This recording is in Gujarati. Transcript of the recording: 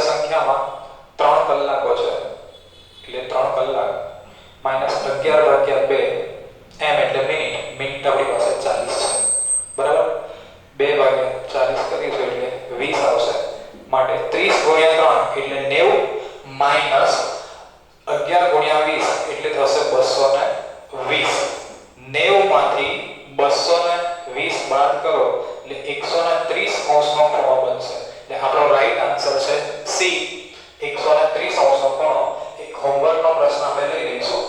સંખ્યામાં 3 કલાકો છે એટલે 3 કલાક માઈનસ 11/2 એમ એટલે મિનિટ આપણી પાસે 40 છે બરાબર 2/40 કરીશું એટલે 20 આવશે માટે 30 × 3 એટલે 90 માઈનસ 11 × 20 એટલે થશે 220 90 માંથી 220 બાદ કરો એટલે 130 અંશનો ખૂણો બનશે એટલે આપણો રાઈટ આન્સર છે સી 130 અંશનો ખૂણો એક હોમવર્કનો પ્રશ્ન આપણે લઈ લઈશું